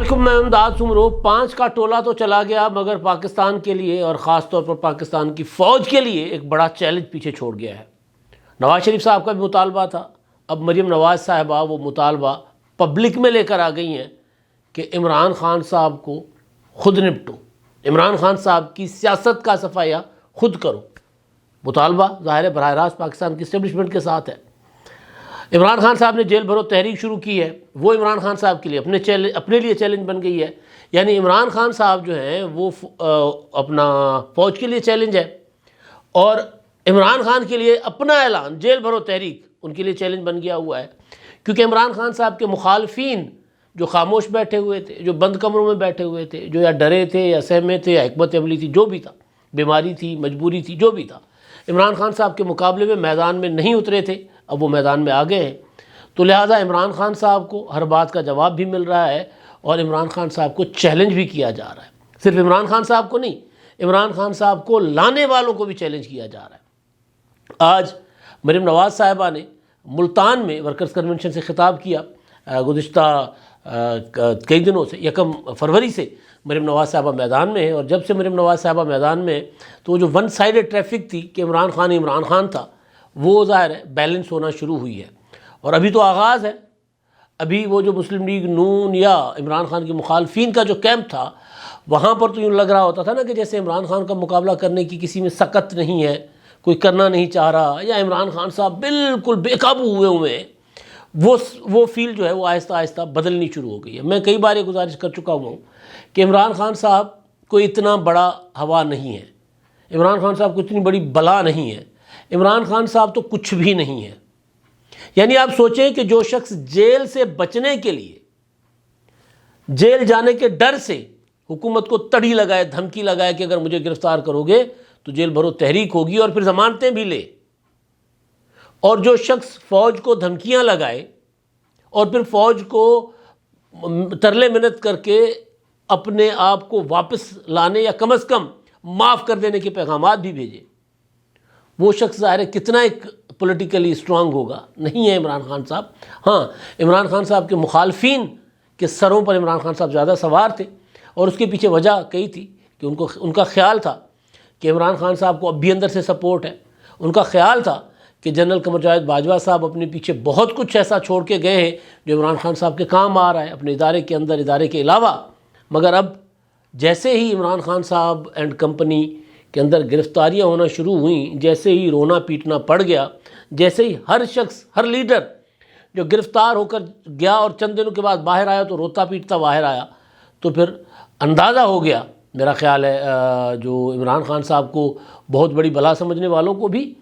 السلام علیکم، میں امداد سمرو۔ 5 کا ٹولہ تو چلا گیا مگر پاکستان کے لیے اور خاص طور پر پاکستان کی فوج کے لیے ایک بڑا چیلنج پیچھے چھوڑ گیا ہے۔ نواز شریف صاحب کا بھی مطالبہ تھا، اب مریم نواز صاحبہ وہ مطالبہ پبلک میں لے کر آ گئی ہیں کہ عمران خان صاحب کو خود نپٹو، عمران خان صاحب کی سیاست کا صفایا خود کرو۔ مطالبہ ظاہر ہے براہ راست پاکستان کی اسٹیبلشمنٹ کے ساتھ ہے۔ عمران خان صاحب نے جیل بھرو تحریک شروع کی ہے، وہ عمران خان صاحب کے لیے اپنے لیے چیلنج بن گئی ہے۔ یعنی عمران خان صاحب جو ہیں وہ اپنا فوج کے لیے چیلنج ہے، اور عمران خان کے لیے اپنا اعلان جیل بھرو تحریک ان کے لیے چیلنج بن گیا ہوا ہے، کیونکہ عمران خان صاحب کے مخالفین جو خاموش بیٹھے ہوئے تھے، جو بند کمروں میں بیٹھے ہوئے تھے، جو یا ڈرے تھے یا سہمے تھے یا حکمت عملی تھی، جو بھی تھا، بیماری تھی، مجبوری تھی، جو بھی تھا، عمران خان صاحب کے مقابلے میں میدان میں نہیں اترے تھے، اب وہ میدان میں آ گئے ہیں۔ تو لہٰذا عمران خان صاحب کو ہر بات کا جواب بھی مل رہا ہے اور عمران خان صاحب کو چیلنج بھی کیا جا رہا ہے۔ صرف عمران خان صاحب کو نہیں، عمران خان صاحب کو لانے والوں کو بھی چیلنج کیا جا رہا ہے۔ آج مریم نواز صاحبہ نے ملتان میں ورکرز کنونشن سے خطاب کیا۔ گزشتہ کئی دنوں سے 1 فروری سے مریم نواز صاحبہ میدان میں ہے، اور جب سے مریم نواز صاحبہ میدان میں ہے تو وہ جو ون سائیڈڈ ٹریفک تھی کہ عمران خان تھا، وہ ظاہر ہے بیلنس ہونا شروع ہوئی ہے۔ اور ابھی تو آغاز ہے، ابھی وہ جو مسلم لیگ نون یا عمران خان کے مخالفین کا جو کیمپ تھا، وہاں پر تو یوں لگ رہا ہوتا تھا نا کہ جیسے عمران خان کا مقابلہ کرنے کی کسی میں سکت نہیں ہے، کوئی کرنا نہیں چاہ رہا، یا عمران خان صاحب بالکل بے قابو ہوئے ہیں۔ وہ فیل جو ہے وہ آہستہ آہستہ بدلنی شروع ہو گئی ہے۔ میں کئی بار یہ گزارش کر چکا ہوں کہ عمران خان صاحب کوئی اتنا بڑا ہوا نہیں ہے، عمران خان صاحب کو اتنی بڑی بلا نہیں ہے، عمران خان صاحب تو کچھ بھی نہیں ہے۔ یعنی آپ سوچیں کہ جو شخص جیل سے بچنے کے لیے، جیل جانے کے ڈر سے حکومت کو تڑی لگائے، دھمکی لگائے کہ اگر مجھے گرفتار کرو گے تو جیل بھرو تحریک ہوگی اور پھر ضمانتیں بھی لے، اور جو شخص فوج کو دھمکیاں لگائے اور پھر فوج کو ترلے منت کر کے اپنے آپ کو واپس لانے یا کم از کم معاف کر دینے کے پیغامات بھی بھیجے، وہ شخص ظاہر ہے کتنا ایک پولیٹیکلی اسٹرانگ ہوگا؟ نہیں ہے عمران خان صاحب۔ ہاں، عمران خان صاحب کے مخالفین کے سروں پر عمران خان صاحب زیادہ سوار تھے، اور اس کے پیچھے وجہ کئی تھی کہ ان کا خیال تھا کہ عمران خان صاحب کو اب بھی اندر سے سپورٹ ہے۔ ان کا خیال تھا کہ جنرل قمر جاوید باجوہ صاحب اپنے پیچھے بہت کچھ ایسا چھوڑ کے گئے ہیں جو عمران خان صاحب کے کام آ رہا ہے اپنے ادارے کے اندر، ادارے کے علاوہ۔ مگر اب جیسے ہی عمران خان صاحب اینڈ کمپنی کے اندر گرفتاریاں ہونا شروع ہوئیں، جیسے ہی رونا پیٹنا پڑ گیا، جیسے ہی ہر شخص، ہر لیڈر جو گرفتار ہو کر گیا اور چند دنوں کے بعد باہر آیا تو روتا پیٹتا باہر آیا، تو پھر اندازہ ہو گیا، میرا خیال ہے جو عمران خان صاحب کو بہت بڑی بلا سمجھنے والوں کو بھی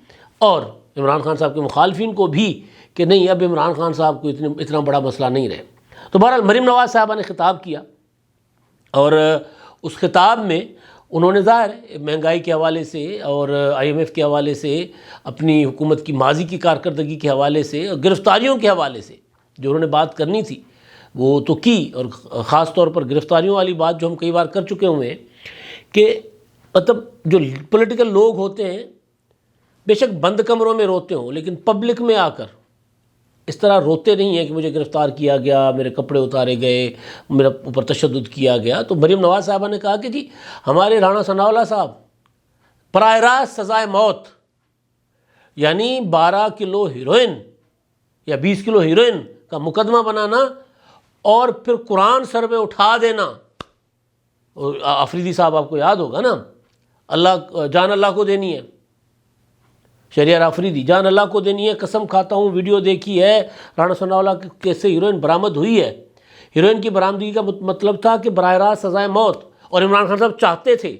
اور عمران خان صاحب کے مخالفین کو بھی، کہ نہیں، اب عمران خان صاحب کو اتنا بڑا مسئلہ نہیں رہے۔ تو بہرحال مریم نواز صاحبہ نے خطاب کیا، اور اس خطاب میں انہوں نے ظاہر مہنگائی کے حوالے سے اور IMF کے حوالے سے، اپنی حکومت کی ماضی کی کارکردگی کے حوالے سے اور گرفتاریوں کے حوالے سے جو انہوں نے بات کرنی تھی وہ تو کی، اور خاص طور پر گرفتاریوں والی بات جو ہم کئی بار کر چکے ہوئے ہیں کہ مطلب جو پولیٹیکل لوگ ہوتے ہیں بے شک بند کمروں میں روتے ہوں، لیکن پبلک میں آ کر اس طرح روتے نہیں ہیں کہ مجھے گرفتار کیا گیا، میرے کپڑے اتارے گئے، میرے اوپر تشدد کیا گیا۔ تو مریم نواز صاحبہ نے کہا کہ جی ہمارے رانا ثناءاللہ صاحب براہ راست سزائے موت، یعنی 12 کلو ہیروئن یا 20 کلو ہیروئن کا مقدمہ بنانا اور پھر قرآن سر پہ اٹھا دینا۔ آفریدی صاحب آپ کو یاد ہوگا نا، جان اللہ کو دینی ہے، شہریار آفریدی، جان اللہ کو دینی ہے، قسم کھاتا ہوں ویڈیو دیکھی ہے، رانا ثناءاللہ کیسے ہیروئن برآمد ہوئی ہے۔ ہیروئن کی برآمدگی کا مطلب تھا کہ براہ راست سزائے موت، اور عمران خان صاحب چاہتے تھے۔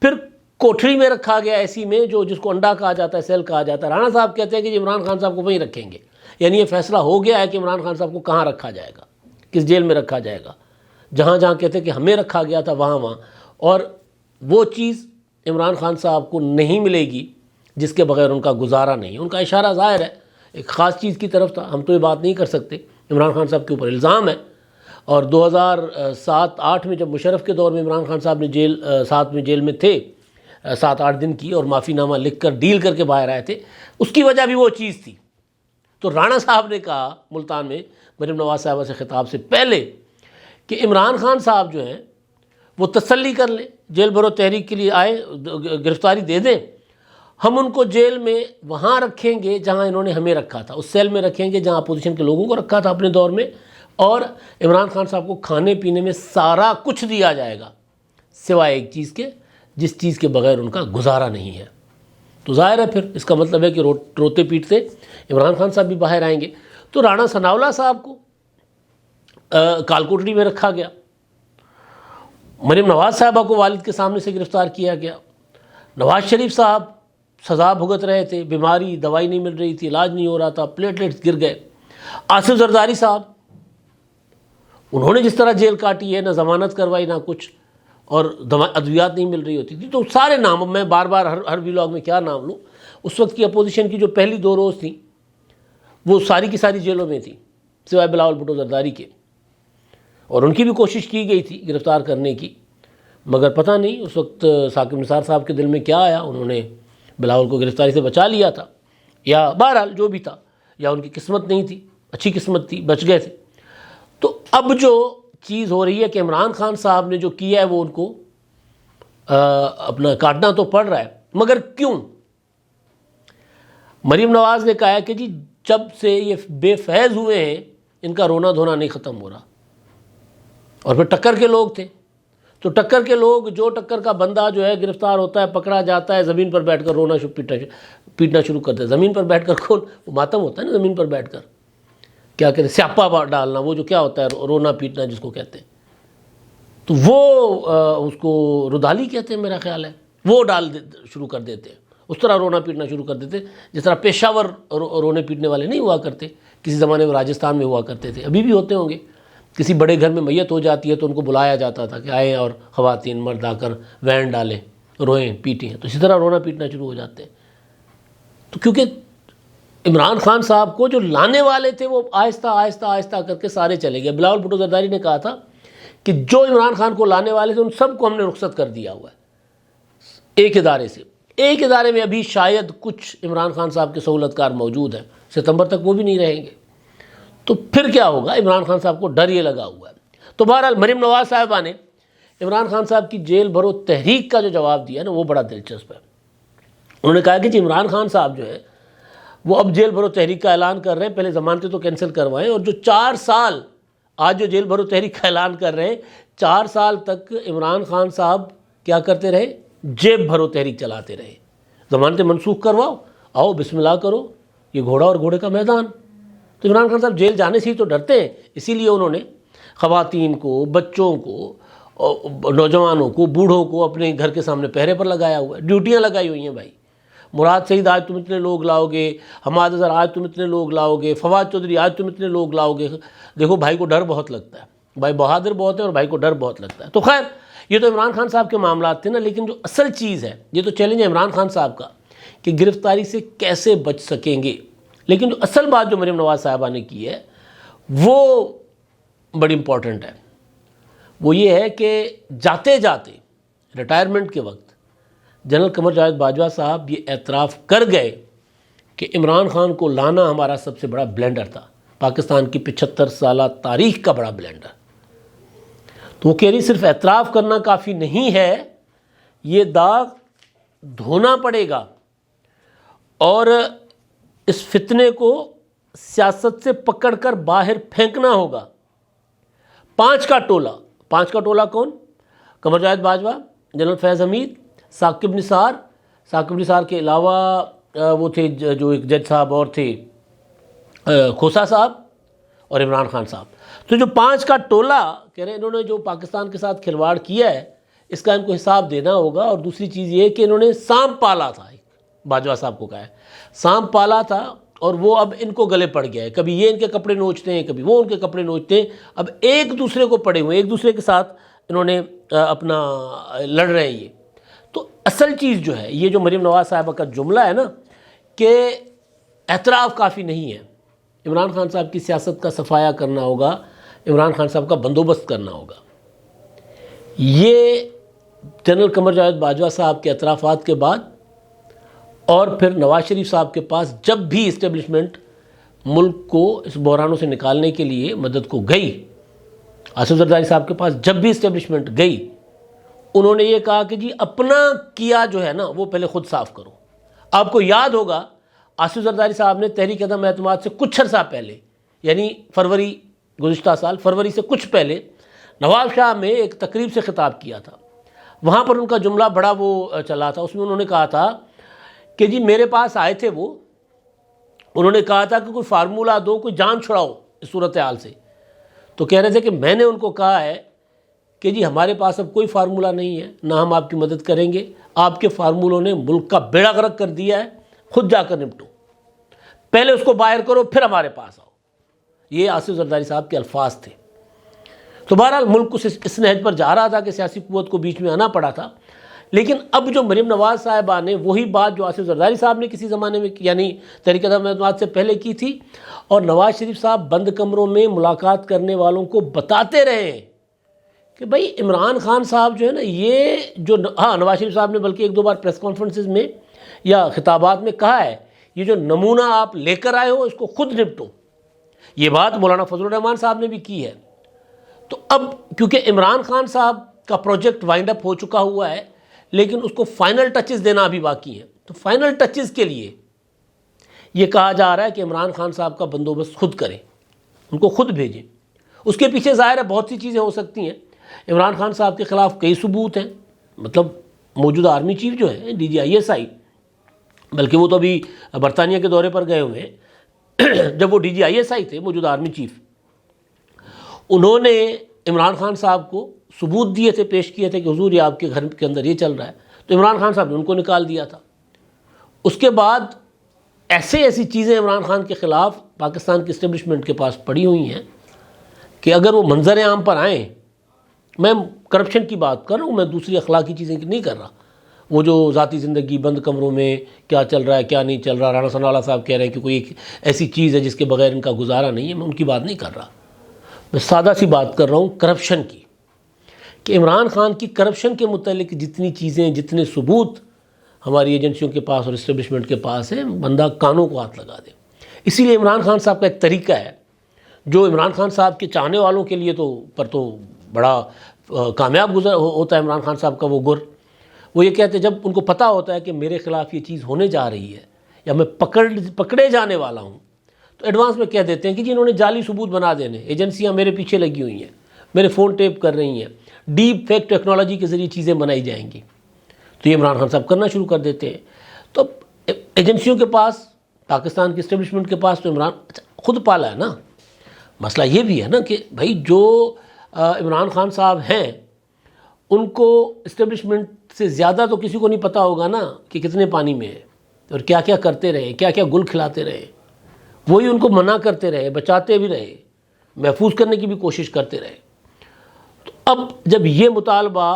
پھر کوٹھری میں رکھا گیا ایسی میں جس کو انڈا کہا جاتا ہے، سیل کہا جاتا ہے۔ رانا صاحب کہتے ہیں کہ عمران خان صاحب کو وہیں رکھیں گے، یعنی یہ فیصلہ ہو گیا ہے کہ عمران خان صاحب کو کہاں رکھا جائے گا، کس جیل میں رکھا جائے گا۔ جہاں جہاں کہتے ہیں کہ ہمیں رکھا گیا تھا وہاں، اور وہ چیز عمران خان صاحب کو نہیں ملے گی جس کے بغیر ان کا گزارا نہیں۔ ان کا اشارہ ظاہر ہے ایک خاص چیز کی طرف تھا، ہم تو یہ بات نہیں کر سکتے، عمران خان صاحب کے اوپر الزام ہے۔ اور 2007-8 میں جب مشرف کے دور میں عمران خان صاحب نے ساتھ میں جیل میں تھے 7-8 دن کی، اور معافی نامہ لکھ کر ڈیل کر کے باہر آئے تھے، اس کی وجہ بھی وہ چیز تھی۔ تو رانا صاحب نے کہا ملتان میں مریم نواز صاحبہ سے خطاب سے پہلے کہ عمران خان صاحب جو ہیں وہ تسلی کر لیں، جیل بھرو تحریک کے لیے آئے، گرفتاری دے دیں، ہم ان کو جیل میں وہاں رکھیں گے جہاں انہوں نے ہمیں رکھا تھا، اس سیل میں رکھیں گے جہاں اپوزیشن کے لوگوں کو رکھا تھا اپنے دور میں، اور عمران خان صاحب کو کھانے پینے میں سارا کچھ دیا جائے گا سوائے ایک چیز کے، جس چیز کے بغیر ان کا گزارا نہیں ہے۔ تو ظاہر ہے پھر اس کا مطلب ہے کہ روتے پیٹتے عمران خان صاحب بھی باہر آئیں گے۔ تو رانا ثناءاللہ صاحب کو کالکوٹری میں رکھا گیا، مریم نواز صاحبہ کو والد کے سامنے سے گرفتار کیا گیا، نواز شریف صاحب سزا بھگت رہے تھے، بیماری، دوائی نہیں مل رہی تھی، علاج نہیں ہو رہا تھا، پلیٹلیٹس گر گئے، آصف زرداری صاحب انہوں نے جس طرح جیل کاٹی ہے، نہ ضمانت کروائی نہ کچھ، اور ادویات نہیں مل رہی ہوتی تھی، تو سارے نام میں بار بار ہر ویلاگ میں کیا نام لوں، اس وقت کی اپوزیشن کی جو پہلی 2 روز تھیں وہ ساری کی ساری جیلوں میں تھی سوائے بلاول بھٹو زرداری کے، اور ان کی بھی کوشش کی گئی تھی گرفتار کرنے کی، مگر پتہ نہیں اس وقت ثاقب نثار صاحب کے دل میں کیا آیا، انہوں نے بلاول کو گرفتاری سے بچا لیا تھا، یا بہرحال جو بھی تھا، یا ان کی قسمت نہیں تھی، اچھی قسمت تھی، بچ گئے تھے۔ تو اب جو چیز ہو رہی ہے کہ عمران خان صاحب نے جو کیا ہے وہ ان کو اپنا کاٹنا تو پڑ رہا ہے، مگر کیوں؟ مریم نواز نے کہا ہے کہ جی جب سے یہ بے فیض ہوئے ہیں ان کا رونا دھونا نہیں ختم ہو رہا، اور پھر ٹکر کے لوگ تھے، تو ٹکر کے لوگ، جو ٹکر کا بندہ جو ہے گرفتار ہوتا ہے، پکڑا جاتا ہے، زمین پر بیٹھ کر رونا پیٹنا شروع کرتے ہیں۔ زمین پر بیٹھ کر کون؟ وہ ماتم ہوتا ہے نا، زمین پر بیٹھ کر کیا کہتے ہیں، سیاپا ڈالنا، وہ جو کیا ہوتا ہے رونا پیٹنا جس کو کہتے ہیں، تو وہ اس کو رودالی کہتے ہیں میرا خیال ہے، وہ شروع کر دیتے ہیں، اس طرح رونا پیٹنا شروع کر دیتے، جس طرح پیشہ ور رونے پیٹنے والے نہیں ہوا کرتے، کسی زمانے میں راجستھان میں ہوا کرتے تھے، ابھی بھی ہوتے ہوں گے۔ کسی بڑے گھر میں میت ہو جاتی ہے تو ان کو بلایا جاتا تھا کہ آئیں اور خواتین مرد آ کر وین ڈالیں، روئیں پیٹیں، تو اسی طرح رونا پیٹنا شروع ہو جاتے ہیں۔ تو کیونکہ عمران خان صاحب کو جو لانے والے تھے وہ آہستہ آہستہ آہستہ کر کے سارے چلے گئے۔ بلاول بھٹو زرداری نے کہا تھا کہ جو عمران خان کو لانے والے تھے ان سب کو ہم نے رخصت کر دیا ہوا ہے ایک ادارے سے، ایک ادارے میں ابھی شاید کچھ عمران خان صاحب کے سہولت کار موجود ہیں، ستمبر تک وہ بھی نہیں رہیں گے، تو پھر کیا ہوگا؟ عمران خان صاحب کو ڈر یہ لگا ہوا ہے۔ تو بہرحال مریم نواز صاحبہ نے عمران خان صاحب کی جیل بھرو تحریک کا جو جواب دیا نا وہ بڑا دلچسپ ہے۔ انہوں نے کہا کہ جی عمران خان صاحب جو ہے وہ اب جیل بھرو تحریک کا اعلان کر رہے ہیں، پہلے ضمانتیں تو کینسل کروائیں، اور جو 4 سال آج جو جیل بھرو تحریک کا اعلان کر رہے ہیں، 4 سال تک عمران خان صاحب کیا کرتے رہے؟ جیب بھرو تحریک چلاتے رہے، ضمانتیں منسوخ کرواؤ، آؤ بسم اللہ کرو، یہ گھوڑا اور گھوڑے کا میدان۔ تو عمران خان صاحب جیل جانے سے ہی تو ڈرتے ہیں، اسی لیے انہوں نے خواتین کو، بچوں کو، نوجوانوں کو، بوڑھوں کو اپنے گھر کے سامنے پہرے پر لگایا ہوا ہے، ڈیوٹیاں لگائی ہوئی ہیں بھائی۔ مراد سعید آج تم اتنے لوگ لاؤ گے، حماد اظہر آج تم اتنے لوگ لاؤ گے، فواد چودھری آج تم اتنے لوگ لاؤ گے۔ دیکھو بھائی کو ڈر بہت لگتا ہے، بھائی بہادر بہت ہے اور بھائی کو ڈر بہت لگتا ہے۔ تو خیر یہ تو عمران خان صاحب کے معاملات تھے نا، لیکن جو اصل چیز ہے، یہ تو چیلنج ہے عمران خان صاحب کا کہ گرفتاری سے کیسے بچ سکیں گے، لیکن جو اصل بات جو مریم نواز صاحبہ نے کی ہے وہ بڑی امپورٹنٹ ہے، وہ یہ ہے کہ جاتے جاتے ریٹائرمنٹ کے وقت جنرل قمر جاوید باجوہ صاحب یہ اعتراف کر گئے کہ عمران خان کو لانا ہمارا سب سے بڑا بلنڈر تھا، پاکستان کی 75 سالہ تاریخ کا بڑا بلنڈر۔ تو وہ کہہ رہی صرف اعتراف کرنا کافی نہیں ہے، یہ داغ دھونا پڑے گا، اور اس فتنے کو سیاست سے پکڑ کر باہر پھینکنا ہوگا۔ 5 کا ٹولہ کون؟ قمر جاوید باجوہ، جنرل فیض حمید، ثاقب نثار کے علاوہ وہ تھے جو ایک جج صاحب اور تھے کھوسا صاحب اور عمران خان صاحب۔ تو جو 5 کا ٹولہ کہہ رہے ہیں انہوں نے جو پاکستان کے ساتھ کھلواڑ کیا ہے اس کا ان کو حساب دینا ہوگا، اور دوسری چیز یہ کہ انہوں نے سانپ پالا تھا، باجوہ صاحب کو کہا ہے سانپ پالا تھا، اور وہ اب ان کو گلے پڑ گیا ہے، کبھی یہ ان کے کپڑے نوچتے ہیں، کبھی وہ ان کے کپڑے نوچتے ہیں، اب ایک دوسرے کو پڑے ہوئے، ایک دوسرے کے ساتھ انہوں نے اپنا لڑ رہے ہیں۔ یہ تو اصل چیز جو ہے، یہ جو مریم نواز صاحبہ کا جملہ ہے نا کہ اعتراف کافی نہیں ہے، عمران خان صاحب کی سیاست کا صفایا کرنا ہوگا، عمران خان صاحب کا بندوبست کرنا ہوگا۔ یہ جنرل قمر جاوید باجوہ صاحب کے اعترافات کے بعد، اور پھر نواز شریف صاحب کے پاس جب بھی اسٹیبلشمنٹ ملک کو اس بحرانوں سے نکالنے کے لیے مدد کو گئی، آصف زرداری صاحب کے پاس جب بھی اسٹیبلشمنٹ گئی انہوں نے یہ کہا کہ جی اپنا کیا جو ہے نا وہ پہلے خود صاف کرو. آپ کو یاد ہوگا آصف زرداری صاحب نے تحریک عدم اعتماد سے کچھ عرصہ پہلے یعنی فروری گزشتہ سال فروری سے کچھ پہلے نواب شاہ میں ایک تقریب سے خطاب کیا تھا. وہاں پر ان کا جملہ بڑا وہ چلا تھا. اس میں انہوں نے کہا تھا کہ جی میرے پاس آئے تھے وہ, انہوں نے کہا تھا کہ کوئی فارمولہ دو, کوئی جان چھڑاؤ اس صورتحال سے. تو کہہ رہے تھے کہ میں نے ان کو کہا ہے کہ جی ہمارے پاس اب کوئی فارمولہ نہیں ہے, نہ ہم آپ کی مدد کریں گے, آپ کے فارمولوں نے ملک کا بیڑا غرق کر دیا ہے, خود جا کر نپٹو, پہلے اس کو باہر کرو پھر ہمارے پاس آؤ. یہ آصف زرداری صاحب کے الفاظ تھے. تو بہرحال ملک اس نہج پر جا رہا تھا کہ سیاسی قوت کو بیچ میں آنا پڑا تھا. لیکن اب جو مریم نواز صاحبہ نے وہی بات جو آصف زرداری صاحب نے کسی زمانے میں یعنی تحریک عدم اعتماد سے پہلے کی تھی, اور نواز شریف صاحب بند کمروں میں ملاقات کرنے والوں کو بتاتے رہے ہیں کہ بھائی عمران خان صاحب جو ہے نا یہ جو نواز شریف صاحب نے بلکہ ایک دو بار پریس کانفرنسز میں یا خطابات میں کہا ہے یہ جو نمونہ آپ لے کر آئے ہو اس کو خود نپٹو. یہ بات مولانا فضل الرحمان صاحب نے بھی کی ہے. تو اب کیونکہ عمران خان صاحب کا پروجیکٹ وائنڈ اپ ہو چکا ہوا ہے لیکن اس کو فائنل ٹچز دینا ابھی باقی ہیں, تو فائنل ٹچز کے لیے یہ کہا جا رہا ہے کہ عمران خان صاحب کا بندوبست خود کریں, ان کو خود بھیجیں. اس کے پیچھے ظاہر ہے بہت سی چیزیں ہو سکتی ہیں. عمران خان صاحب کے خلاف کئی ثبوت ہیں, مطلب موجودہ آرمی چیف جو ہے DGISI, بلکہ وہ تو ابھی برطانیہ کے دورے پر گئے ہوئے ہیں, جب وہ DGISI تھے موجودہ آرمی چیف, انہوں نے عمران خان صاحب کو ثبوت دیے تھے, پیش کیے تھے کہ حضور یہ آپ کے گھر کے اندر یہ چل رہا ہے. تو عمران خان صاحب نے ان کو نکال دیا تھا. اس کے بعد ایسی چیزیں عمران خان کے خلاف پاکستان کی اسٹیبلشمنٹ کے پاس پڑی ہوئی ہیں کہ اگر وہ منظر عام پر آئیں, میں کرپشن کی بات کر رہا ہوں, میں دوسری اخلاقی چیزیں نہیں کر رہا, وہ جو ذاتی زندگی بند کمروں میں کیا چل رہا ہے کیا نہیں چل رہا, رانا ثناء اللہ صاحب کہہ رہے ہیں کہ کوئی ایک ایسی چیز ہے جس کے بغیر ان کا گزارا نہیں ہے, میں ان کی بات نہیں کر رہا. میں سادہ سی بات کر رہا ہوں کرپشن کی, کہ عمران خان کی کرپشن کے متعلق جتنی چیزیں جتنے ثبوت ہماری ایجنسیوں کے پاس اور اسٹیبلشمنٹ کے پاس ہے, بندہ کانوں کو ہاتھ لگا دے. اسی لیے عمران خان صاحب کا ایک طریقہ ہے جو عمران خان صاحب کے چاہنے والوں کے لیے تو بڑا کامیاب ہوتا ہے عمران خان صاحب کا وہ گر. وہ یہ کہتے ہیں جب ان کو پتہ ہوتا ہے کہ میرے خلاف یہ چیز ہونے جا رہی ہے یا میں پکڑے جانے والا ہوں, تو ایڈوانس میں کہہ دیتے ہیں کہ جی انہوں نے جعلی ثبوت بنا دینے, ایجنسیاں میرے پیچھے لگی ہوئی ہیں, میرے فون ٹیپ کر رہی ہیں, ڈیپ فیک ٹیکنالوجی کے ذریعے چیزیں بنائی جائیں گی. تو یہ عمران خان صاحب کرنا شروع کر دیتے ہیں. تو ایجنسیوں کے پاس, پاکستان کی اسٹیبلشمنٹ کے پاس تو عمران خود پالا ہے نا. مسئلہ یہ بھی ہے نا کہ بھائی جو عمران خان صاحب ہیں ان کو اسٹیبلشمنٹ سے زیادہ تو کسی کو نہیں پتہ ہوگا نا کہ کتنے پانی میں ہے اور کیا کیا کرتے رہے, کیا کیا گل کھلاتے رہے. وہی ان کو منع کرتے رہے, بچاتے بھی رہے, محفوظ کرنے کی بھی کوشش کرتے رہے. تو اب جب یہ مطالبہ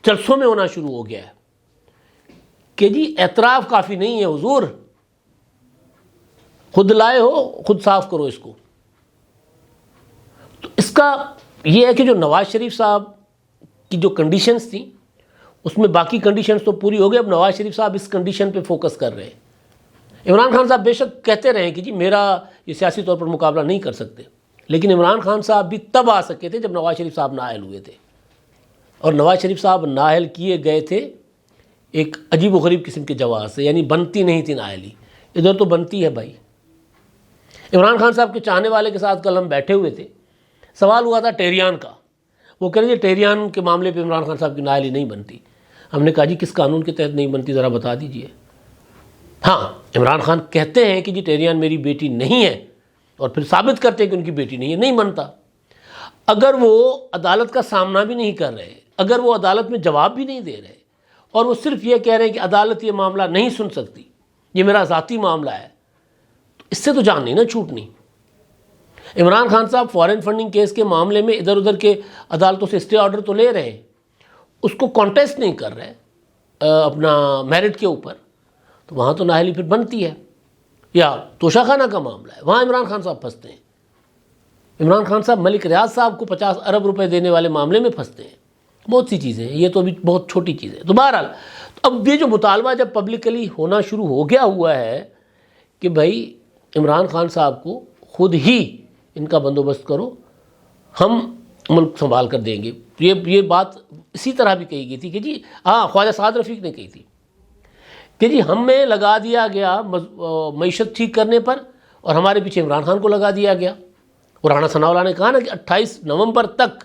جلسوں میں ہونا شروع ہو گیا ہے کہ جی اعتراف کافی نہیں ہے حضور, خود لائے ہو خود صاف کرو اس کو, تو اس کا یہ ہے کہ جو نواز شریف صاحب کی جو کنڈیشنز تھیں اس میں باقی کنڈیشنز تو پوری ہو گئی. اب نواز شریف صاحب اس کنڈیشن پہ فوکس کر رہے ہیں. عمران خان صاحب بے شک کہتے رہے کہ جی میرا یہ سیاسی طور پر مقابلہ نہیں کر سکتے, لیکن عمران خان صاحب بھی تب آ سکے تھے جب نواز شریف صاحب نااہل ہوئے تھے. اور نواز شریف صاحب نااہل کیے گئے تھے ایک عجیب و غریب قسم کے جواز سے, یعنی بنتی نہیں تھی نااہلی, ادھر تو بنتی ہے بھائی. عمران خان صاحب کے چاہنے والے کے ساتھ کل ہم بیٹھے ہوئے تھے, سوال ہوا تھا ٹیریان کا. وہ کہہ رہے تھے ٹیریان کے معاملے پہ عمران خان صاحب کی نااہلی نہیں بنتی. ہم نے کہا جی کس قانون کے تحت نہیں بنتی ذرا بتا دیجئے. ہاں عمران خان کہتے ہیں کہ جی ٹیریان میری بیٹی نہیں ہے اور پھر ثابت کرتے ہیں کہ ان کی بیٹی نہیں ہے, نہیں بنتا. اگر وہ عدالت کا سامنا بھی نہیں کر رہے, اگر وہ عدالت میں جواب بھی نہیں دے رہے اور وہ صرف یہ کہہ رہے ہیں کہ عدالت یہ معاملہ نہیں سن سکتی, یہ میرا ذاتی معاملہ ہے, تو اس سے تو جان نہیں نا چھوٹنی. عمران خان صاحب فارن فنڈنگ کیس کے معاملے میں ادھر ادھر کے عدالتوں سے اسٹے آرڈر تو لے رہے ہیں, اس کو کانٹیسٹ نہیں کر رہے اپنا میرٹ کے اوپر, تو وہاں تو نااہلی پھر بنتی ہے. یا توشہ خانہ کا معاملہ ہے, وہاں عمران خان صاحب پھنستے ہیں. عمران خان صاحب ملک ریاض صاحب کو 50 ارب روپے دینے والے معاملے میں پھنستے ہیں. بہت سی چیزیں ہیں, یہ تو ابھی بہت چھوٹی چیزیں. تو بہرحال اب یہ جو مطالبہ جب پبلکلی ہونا شروع ہو گیا ہوا ہے کہ بھائی عمران خان صاحب کو خود ہی ان کا بندوبست کرو, ہم ملک سنبھال کر دیں گے. یہ بات اسی طرح بھی کہی گئی تھی کہ جی ہاں خواجہ سعد رفیق نے کہی تھی کہ جی ہمیں لگا دیا گیا معیشت ٹھیک کرنے پر اور ہمارے پیچھے عمران خان کو لگا دیا گیا. اور رانا ثناء اللہ نے کہا نا کہ 28 نومبر تک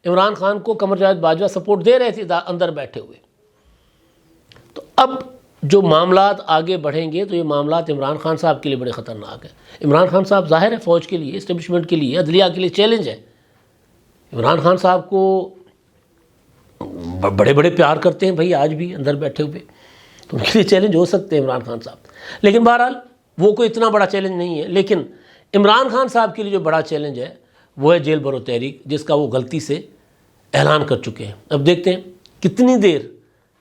عمران خان کو قمر جاوید باجوہ سپورٹ دے رہے تھے اندر بیٹھے ہوئے. تو اب جو معاملات آگے بڑھیں گے تو یہ معاملات عمران خان صاحب کے لیے بڑے خطرناک ہیں. عمران خان صاحب ظاہر ہے فوج کے لیے، اسٹیبلشمنٹ کے لیے، عدلیہ کے لیے چیلنج ہے. عمران خان صاحب کو بڑے بڑے پیار کرتے ہیں بھائی آج بھی اندر بیٹھے ہوئے، تو ان کے لیے چیلنج ہو سکتے ہیں عمران خان صاحب. لیکن بہرحال وہ کوئی اتنا بڑا چیلنج نہیں ہے. لیکن عمران خان صاحب کے لیے جو بڑا چیلنج ہے وہ ہے جیل بھرو تحریک، جس کا وہ غلطی سے اعلان کر چکے ہیں. اب دیکھتے ہیں کتنی دیر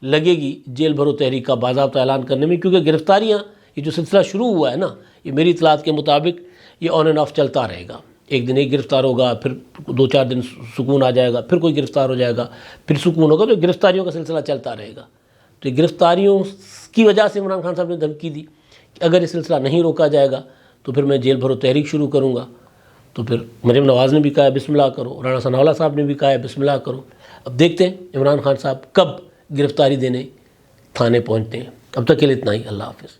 لگے گی جیل بھرو تحریک کا باضابطہ اعلان کرنے میں، کیونکہ گرفتاریاں یہ جو سلسلہ شروع ہوا ہے نا، یہ میری اطلاعات کے مطابق یہ آن اینڈ آف چلتا رہے گا. ایک دن ایک گرفتار ہوگا، پھر 2-4 دن سکون آ جائے گا، پھر کوئی گرفتار ہو جائے گا، پھر سکون ہوگا. تو گرفتاریوں کا سلسلہ چلتا رہے گا. تو یہ گرفتاریوں کی وجہ سے عمران خان صاحب نے دھمکی دی کہ اگر یہ سلسلہ نہیں روکا جائے گا تو پھر میں جیل بھرو تحریک شروع کروں گا. تو پھر مریم نواز نے بھی کہا ہے بسم اللہ کرو، رانا ثناء اللہ صاحب نے بھی کہا ہے بسم اللہ کرو. اب دیکھتے ہیں عمران خان صاحب کب گرفتاری دینے تھانے پہنچتے ہیں. اب تک کے لیے اتنا ہی. اللہ حافظ.